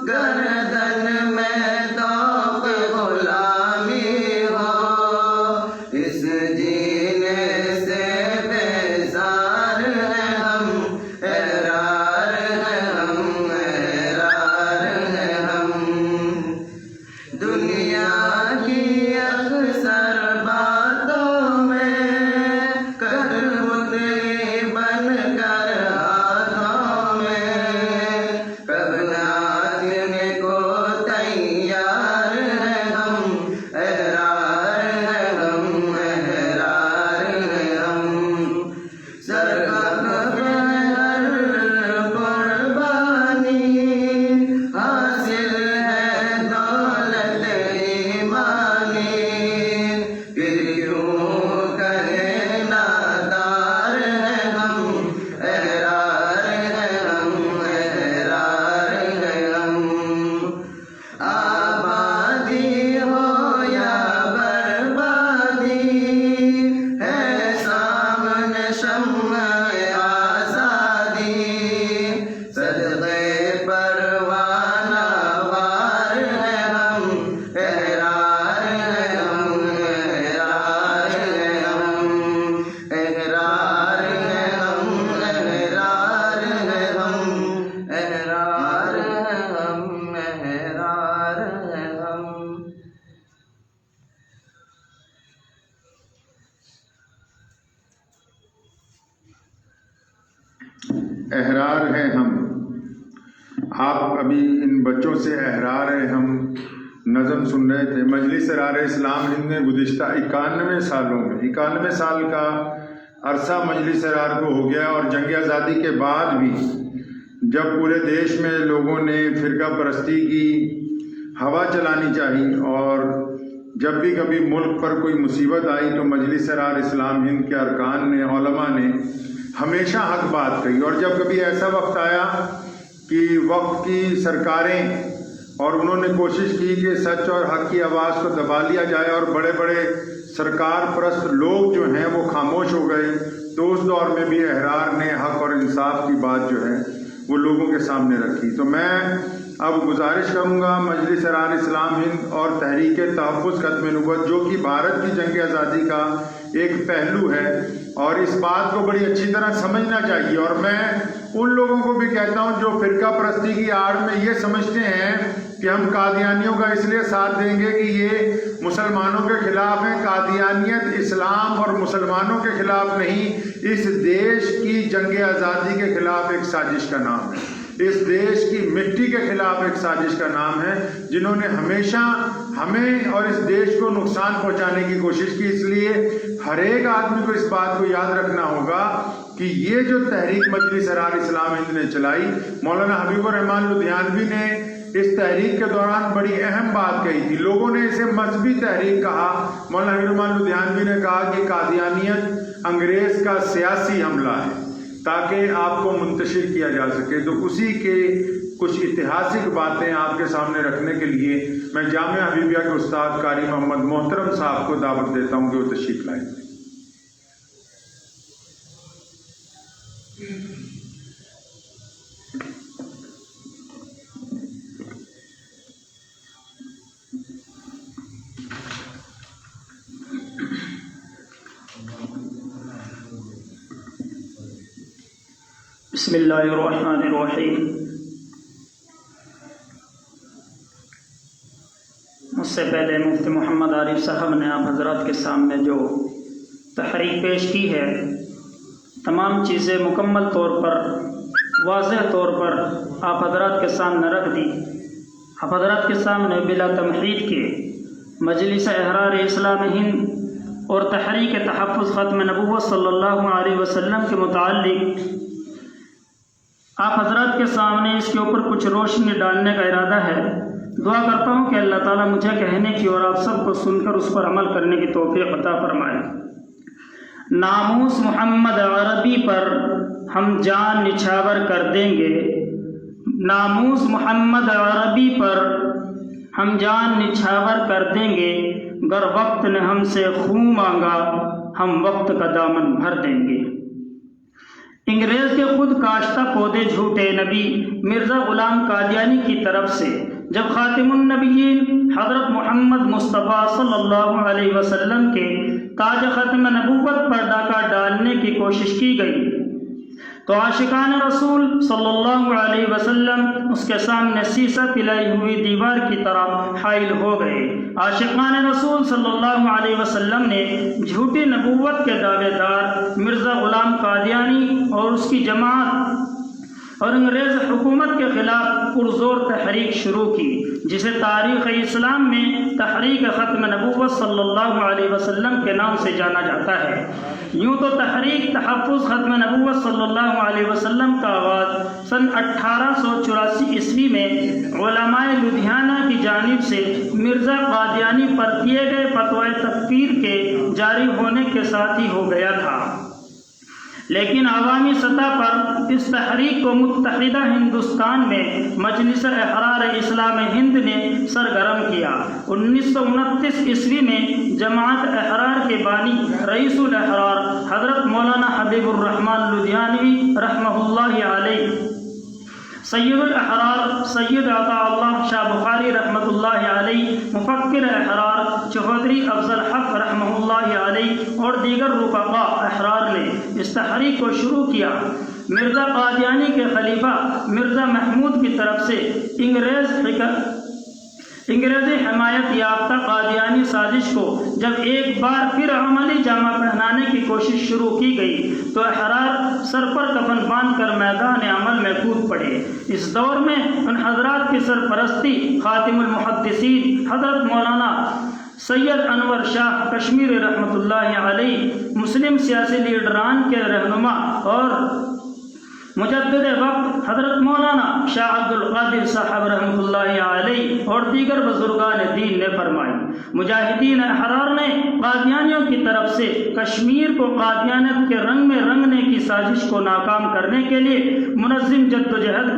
گردن میں طوق غلامی ہو، اس جینے سے بیزار ہیں ہم، احرار ہیں ہم، احرار ہیں ہم، دنیا کی اکثر باتوں میں کٹپتلی بن کر ہاتھوں میں، کب ناچنے کو تیار ہیں ہم، احرار ہیں ہم، احرار ہیں ہم، سرکب ہر قربانی حاصل ہے دولت ایمانی، پھر کیوں کہیں نادار ہیں ہم، احرار ہیں ہم، احرار ہیں ہم، آبادی ہو یا بربادی ہے سامنے شمع آزادی، صدقے پروانہ وار ہیں ہم، احرار ہیں ہم، احرار ہیں ہم، احرار ہیں ہم، احرار ہیں ہم، احرار ہیں ہم، احرار ہیں ہم۔ احرار ہیں ہم، آپ ابھی ان بچوں سے احرار ہیں ہم نظم سن رہے تھے۔ مجلس سرار اسلام ہند نے گزشتہ 91 سالوں میں 91 سال کا عرصہ مجلس سرار کو ہو گیا، اور جنگ آزادی کے بعد بھی جب پورے دیش میں لوگوں نے فرقہ پرستی کی ہوا چلانی چاہی، اور جب بھی کبھی ملک پر کوئی مصیبت آئی تو مجلس سرار اسلام ہند کے ارکان نے، علماء نے ہمیشہ حق بات کہی، اور جب کبھی ایسا وقت آیا کہ وقت کی سرکاریں اور انہوں نے کوشش کی کہ سچ اور حق کی آواز کو دبا لیا جائے، اور بڑے بڑے سرکار پرست لوگ جو ہیں وہ خاموش ہو گئے، تو اس دور میں بھی احرار نے حق اور انصاف کی بات جو ہے وہ لوگوں کے سامنے رکھی۔ تو میں اب گزارش کروں گا مجلس احرار اسلام ہند اور تحریک تحفظ ختم نبوت، جو کہ بھارت کی جنگ آزادی کا ایک پہلو ہے، اور اس بات کو بڑی اچھی طرح سمجھنا چاہیے۔ اور میں ان لوگوں کو بھی کہتا ہوں جو فرقہ پرستی کی آڑ میں یہ سمجھتے ہیں کہ ہم قادیانیوں کا اس لیے ساتھ دیں گے کہ یہ مسلمانوں کے خلاف ہیں۔ قادیانیت اسلام اور مسلمانوں کے خلاف نہیں، اس دیش کی جنگ آزادی کے خلاف ایک سازش کا نام ہے، اس دیش کی مٹی کے خلاف ایک سازش کا نام ہے، جنہوں نے ہمیشہ ہمیں اور اس دیش کو نقصان پہنچانے کی کوشش کی۔ اس لیے ہر ایک آدمی کو اس بات کو یاد رکھنا ہوگا کہ یہ جو تحریک مجلس احرار اسلام ہند نے چلائی، مولانا حبیب الرحمان لدھیانوی نے اس تحریک کے دوران بڑی اہم بات کہی تھی۔ لوگوں نے اسے مذہبی تحریک کہا، مولانا حبیب الرحمان لدھیانوی نے کہا کہ قادیانیت انگریز کا سیاسی حملہ ہے تاکہ آپ کو منتشر کیا جا سکے۔ تو اسی کے کچھ اتہاسک باتیں آپ کے سامنے رکھنے کے لیے میں جامعہ حبیبیہ کے استاد قاری محمد محترم صاحب کو دعوت دیتا ہوں کہ وہ تشریف لائیں۔ بسم اللہ الرحمن الرحیم۔ مجھ سے پہلے مفتی محمد عارف صاحب نے آپ حضرات کے سامنے جو تحریک پیش کی ہے، تمام چیزیں مکمل طور پر واضح طور پر آپ حضرات کے سامنے رکھ دی۔ آپ حضرات کے سامنے بلا تمہید کے مجلس احرار اسلام ہند اور تحریک تحفظ ختم نبوت صلی اللہ علیہ وسلم کے متعلق آپ حضرات کے سامنے اس کے اوپر کچھ روشنی ڈالنے کا ارادہ ہے۔ دعا کرتا ہوں کہ اللہ تعالیٰ مجھے کہنے کی اور آپ سب کو سن کر اس پر عمل کرنے کی توفیق عطا فرمائے۔ ناموس محمد عربی پر ہم جان نچھاور کر دیں گے، ناموس محمد عربی پر ہم جان نچھاور کر دیں گے، گر وقت نے ہم سے خون مانگا ہم وقت کا دامن بھر دیں گے۔ انگریز کے خود کاشتہ پودے جھوٹے نبی مرزا غلام قادیانی کی طرف سے جب خاتم النبیین حضرت محمد مصطفیٰ صلی اللہ علیہ وسلم کے تاج ختم نبوت پر ڈاکہ ڈالنے کی کوشش کی گئی تو عاشقان رسول صلی اللہ علیہ وسلم اس کے سامنے سیسہ پلائی ہوئی دیوار کی طرح حائل ہو گئے۔ عاشقان رسول صلی اللہ علیہ وسلم نے جھوٹی نبوت کے دعوے دار مرزا غلام قادیانی اور اس کی جماعت اور انگریز حکومت کے خلاف پرزور تحریک شروع کی، جسے تاریخ اسلام میں تحریک ختم نبوت صلی اللہ علیہ وسلم کے نام سے جانا جاتا ہے۔ یوں تو تحریک تحفظ ختم نبوت صلی اللہ علیہ وسلم کا آغاز سن 1884 عیسوی میں علماء لدھیانہ کی جانب سے مرزا قادیانی پر دیے گئے فتوی تکفیر کے جاری ہونے کے ساتھ ہی ہو گیا تھا، لیکن عوامی سطح پر اس تحریک کو متحدہ ہندوستان میں مجلس احرار اسلام ہند نے سرگرم کیا۔ 1929 عیسوی میں جماعت احرار کے بانی رئیس الاحرار حضرت مولانا حبیب الرحمان لدھیانوی رحمہ اللہ علیہ، سید الاحرار سید عطا اللہ شاہ بخاری رحمۃ اللہ علیہ، مفکر احرار چودھری افضل حق رحمہ اللہ علیہ اور دیگر رفقاء احرار نے اس تحریک کو شروع کیا۔ مرزا قادیانی کے خلیفہ مرزا محمود کی طرف سے انگریزی حمایت یافتہ قادیانی سازش کو جب ایک بار پھر عملی جامہ پہنانے کی کوشش شروع کی گئی تو احرار سر پر کفن باندھ کر میدان عمل میں کود پڑے۔ اس دور میں ان حضرات کی سرپرستی خاتم المحدثین حضرت مولانا سید انور شاہ کشمیری رحمۃ اللہ علیہ، مسلم سیاسی لیڈران کے رہنما اور مجدد وقت حضرت مولانا شاہ عبد القادر صاحب رحمۃ اللہ علیہ اور دیگر بزرگان دین نے فرمائی۔ مجاہدین احرار نے قادیانیوں کی طرف سے کشمیر کو قادیانیت کے رنگ میں رنگنے کی سازش کو ناکام کرنے کے لیے منظم جدوجہد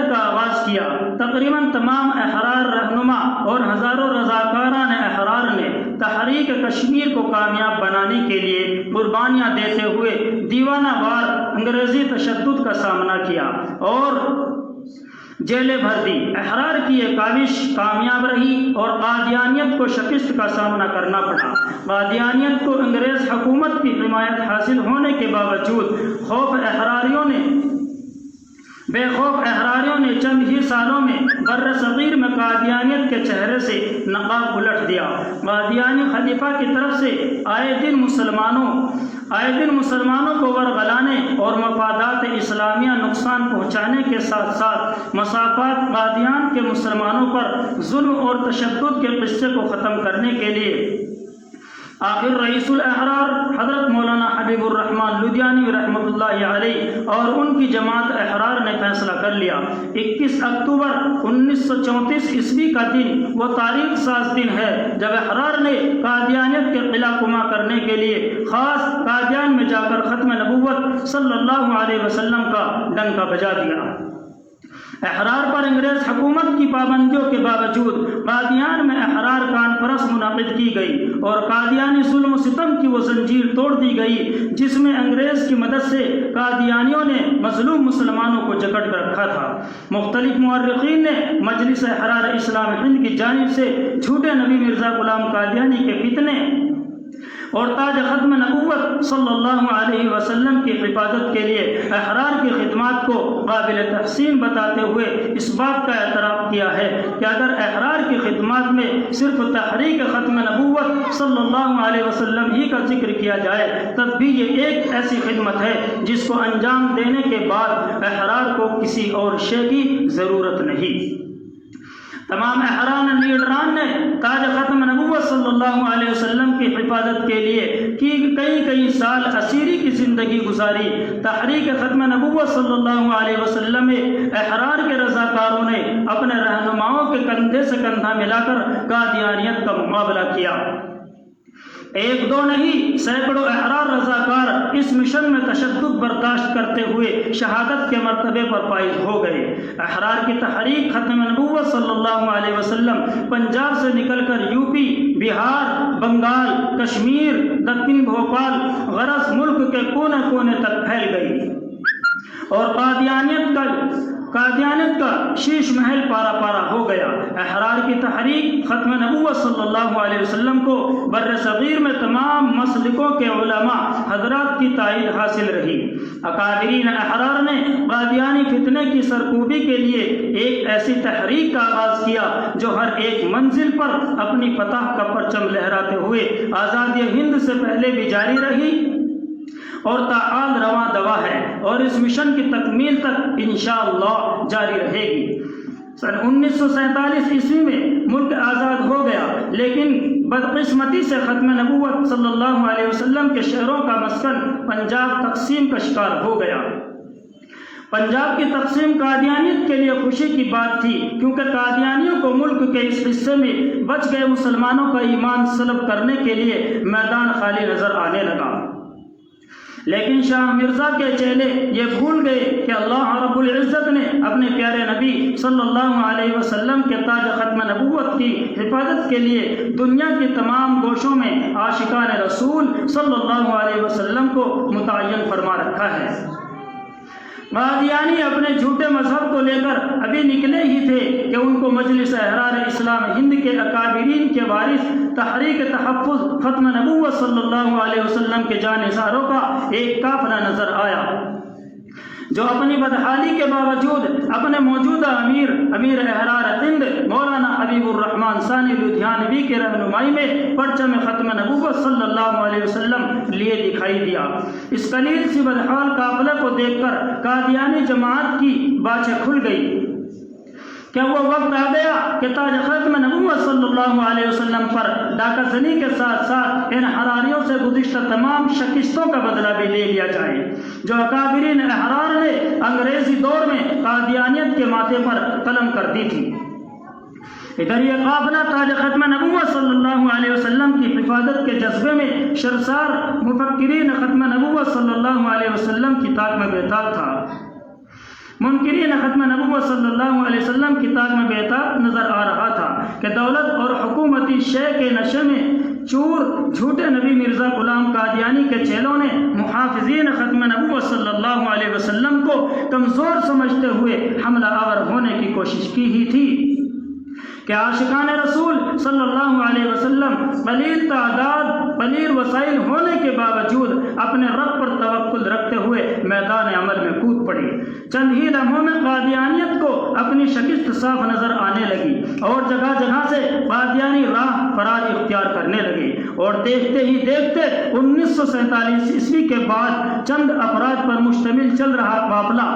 کا آغاز کیا۔ تقریباً تمام احرار رہنما اور ہزاروں رضاکاران احرار نے تحریک کشمیر کو کامیاب بنانے کے لیے قربانیاں دیتے ہوئے دیوانہ وار انگریزی تشدد کا سامنا کیا اور جیلیں بھر دی۔ احرار کی یہ کاوش کامیاب رہی اور قادیانیت کو شکست کا سامنا کرنا پڑا۔ قادیانیت کو انگریز حکومت کی حمایت حاصل ہونے کے باوجود بے خوف احراریوں نے چند ہی سالوں میں بر صغیر میں قادیانیت کے چہرے سے نقاب الٹ دیا۔ قادیانی خلیفہ کی طرف سے آئے دن مسلمانوں کو ورغلانے اور مفادات اسلامیہ نقصان پہنچانے کے ساتھ ساتھ مسافات قادیان کے مسلمانوں پر ظلم اور تشدد کے قصے کو ختم کرنے کے لیے آخر رئیس الاحرار حضرت مولانا حبیب الرحمن لدھیانوی رحمۃ اللہ علیہ اور ان کی جماعت احرار نے فیصلہ کر لیا۔ 21 اکتوبر 1934 عیسوی کا دن وہ تاریخ ساز دن ہے جب احرار نے قادیانیت کے قلعہ کما کرنے کے لیے خاص قادیان میں جا کر ختم نبوت صلی اللہ علیہ وسلم کا ڈنکا بجا دیا۔ احرار پر انگریز حکومت کی پابندیوں کے باوجود قادیان میں احرار کانفرنس منعقد کی گئی اور قادیانی ظلم و ستم کی وہ زنجیر توڑ دی گئی جس میں انگریز کی مدد سے قادیانیوں نے مظلوم مسلمانوں کو جکڑ کر رکھا تھا۔ مختلف مورخین نے مجلس احرار اسلام ہند کی جانب سے جھوٹے نبی مرزا غلام قادیانی کے فتنے اور تاج ختم نبوت صلی اللہ علیہ وسلم کی حفاظت کے لیے احرار کی خدمات کو قابل تحسین بتاتے ہوئے اس بات کا اعتراف کیا ہے کہ اگر احرار کی خدمات میں صرف تحریک ختم نبوت صلی اللہ علیہ وسلم ہی کا ذکر کیا جائے تب بھی یہ ایک ایسی خدمت ہے جس کو انجام دینے کے بعد احرار کو کسی اور شے کی ضرورت نہیں۔ تمام احرار لیڈران نے تاج ختم نبوت صلی اللہ علیہ وسلم کی حفاظت کے لیے کئی سال اسیری کی زندگی گزاری۔ تحریک ختم نبوت صلی اللہ علیہ وسلم میں احرار کے رضاکاروں نے اپنے رہنماؤں کے کندھے سے کندھا ملا کر قادیانیت کا مقابلہ کیا۔ ایک دو نہیں سینکڑوں احرار رضاکار اس مشن میں تشدد برداشت کرتے ہوئے شہادت کے مرتبے پر فائز ہو گئے۔ احرار کی تحریک ختم نبوت صلی اللہ علیہ وسلم پنجاب سے نکل کر یوپی، بہار، بنگال، کشمیر، دکن بھوپال غرض ملک کے کونے کونے تک پھیل گئی اور قادیانیت کا شیش محل پارا پارا ہو گیا۔ احرار کی تحریک ختم نبوت صلی اللہ علیہ وسلم کو بر صغیر میں تمام مسلکوں کے علماء حضرات کی تائید حاصل رہی۔ اکابرین احرار نے قادیانی فتنے کی سرکوبی کے لیے ایک ایسی تحریک کا آغاز کیا جو ہر ایک منزل پر اپنی فتح کا پرچم لہراتے ہوئے آزادی ہند سے پہلے بھی جاری رہی اور تعال رواں دوا ہے اور اس مشن کی تکمیل تک انشاءاللہ جاری رہے گی۔ سن 1947 عیسوی میں ملک آزاد ہو گیا لیکن بدقسمتی سے ختم نبوت صلی اللہ علیہ وسلم کے شہروں کا مسکن پنجاب تقسیم کا شکار ہو گیا۔ پنجاب کی تقسیم قادیانیت کے لیے خوشی کی بات تھی کیونکہ قادیانیوں کو ملک کے اس حصے میں بچ گئے مسلمانوں کا ایمان سلب کرنے کے لیے میدان خالی نظر آنے لگا۔ لیکن شاہ مرزا کے چیلے یہ بھول گئے کہ اللہ رب العزت نے اپنے پیارے نبی صلی اللہ علیہ وسلم کے تاج ختم نبوت کی حفاظت کے لیے دنیا کی تمام گوشوں میں عاشقان رسول صلی اللہ علیہ وسلم کو متعین فرما رکھا ہے۔ قادیانی اپنے جھوٹے مذہب کو لے کر ابھی نکلے ہی تھے کہ ان کو مجلس احرار اسلام ہند کے اکابرین کے وارث تحریک تحفظ ختم نبوت صلی اللہ علیہ وسلم کے جانثاروں کا ایک قافلہ نظر آیا جو اپنی بدحالی کے باوجود اپنے موجودہ امیر احرار ہند مولانا حبیب الرحمن ثانی لدھیانوی کے رہنمائی میں پرچم ختم نبوت صلی اللہ علیہ وسلم لیے دکھائی دیا۔ اس قلیل سی بدحال قافلے کو دیکھ کر قادیانی جماعت کی باچھیں کھل گئی کہ وہ وقت آ گیا کہ تاج ختم نبوت صلی اللہ علیہ وسلم پر ڈاکہ زنی کے ساتھ ساتھ ان حراریوں سے گزشتہ تمام شکستوں کا بدلہ بھی لے لیا جائے جو اکابرین احرار نے انگریزی دور میں قادیانیت کے ماتھے پر قلم کر دی تھی۔ ادھر یہ قافلہ تاج ختم نبوت صلی اللہ علیہ وسلم کی حفاظت کے جذبے میں شرسار مفکرین ختم نبوت صلی اللہ علیہ وسلم کی طاق میں بیتاب تھا۔ منکرین ختم نبوت صلی اللہ علیہ وسلم کی طاق میں بیتاب نظر آ رہا تھا کہ دولت اور حکومتی شے کے نشے میں چور جھوٹے نبی مرزا غلام قادیانی کے چیلوں نے محافظین ختم نبوت صلی اللہ علیہ وسلم کو کمزور سمجھتے ہوئے حملہ آور ہونے کی کوشش کی ہی تھی کہ عاشقان رسول صلی اللہ علیہ وسلم قلیل تعداد قلیل وسائل ہونے کے باوجود اپنے رب پر توکل رکھتے ہوئے میدان عمل میں کود پڑے۔ چند ہی لمحوں میں قادیانیت کو اپنی شکست صاف نظر آنے لگی اور جگہ جگہ سے قادیانی راہ فرار اختیار کرنے لگے، اور دیکھتے ہی دیکھتے 1947 عیسوی کے بعد چند افراد پر مشتمل چل رہا قافلہ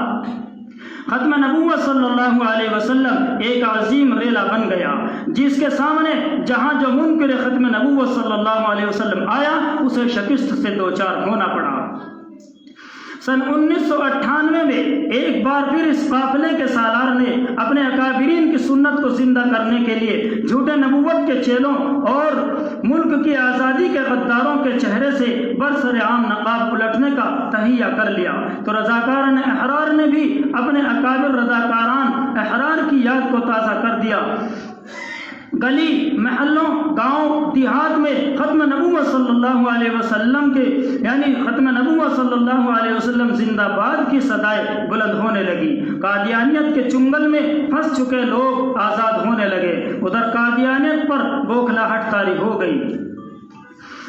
ختم نبوت صلی اللہ علیہ وسلم ایک عظیم ریلا بن گیا، جس کے سامنے جہاں جو منکر ختم نبوت صلی اللہ علیہ وسلم آیا اسے شکست سے دوچار ہونا پڑا۔ سن 1998 میں ایک بار پھر اس قافلے کے سالار نے اپنے اکابرین کی سنت کو زندہ کرنے کے لیے جھوٹے نبوت کے چیلوں اور ملک کی آزادی کے غداروں کے چہرے سے برسر عام نقاب الٹنے کا تہیہ کر لیا، تو رضاکاران احرار نے بھی اپنے اکابر رضاکاران احرار کی یاد کو تازہ کر دیا۔ گلی محلوں گاؤں دیہات میں ختم نبوت صلی اللہ علیہ وسلم کے ختم نبوت صلی اللہ علیہ وسلم زندہ باد کی صدائیں بلند ہونے لگی۔ قادیانیت کے چنگل میں پھنس چکے لوگ آزاد ہونے لگے، ادھر قادیانیت پر بوکھلاہٹ طاری ہو گئی،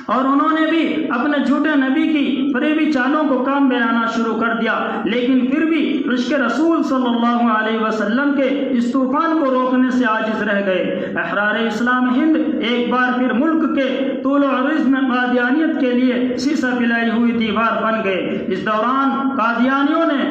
اور انہوں نے بھی اپنے جھوٹے نبی کی فریبی چالوں کو کام میں لانا شروع کر دیا، لیکن پھر بھی عشق رسول صلی اللہ علیہ وسلم کے اس طوفان کو روکنے سے عاجز رہ گئے۔ احرار اسلام ہند ایک بار پھر ملک کے طول و عرض میں قادیانیت کے لیے سیسہ پلائی ہوئی دیوار بن گئے۔ اس دوران قادیانیوں نے